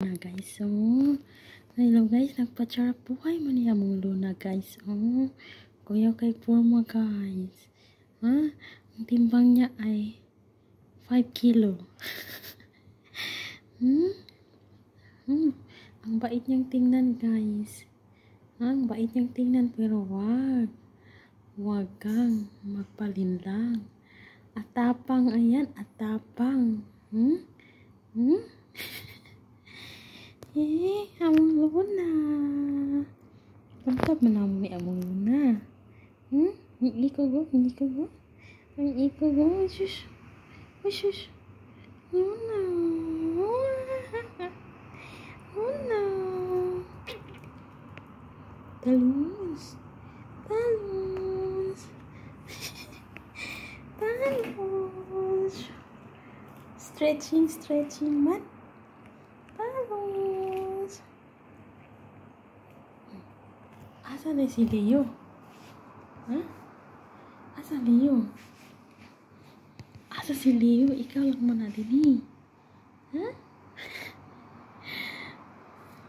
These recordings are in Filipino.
Na guys, so hello guys, nagpa-charap buhay man niya mong Luna guys. Kuya kay forma guys. Ang timbang niya ay 5 kilo. Ang bait niyang tingnan guys. Ang bait niyang tingnan pero wag kang magpalinlang. Atapang ayan, atapang. Among Luna. Pantap man ni among Luna. Ang iko go. Shush. Shush. Luna. Luna. Talons. Stretching man. Talons. Asa na si Leo? Asa Leo? Asa si Leo? Ikaw lang mo na din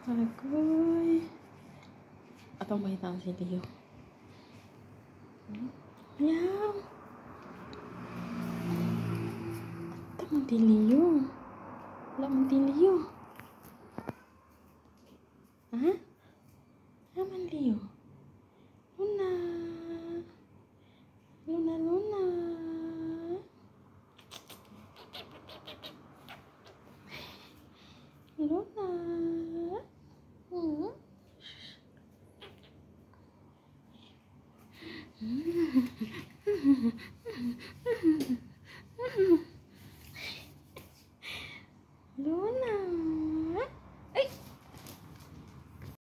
Agoy. Atong mahitang si Leo. Yaw. Ito man ti Leo. Wala man ti Leo. Aman Leo. Luna. Luna. Luna.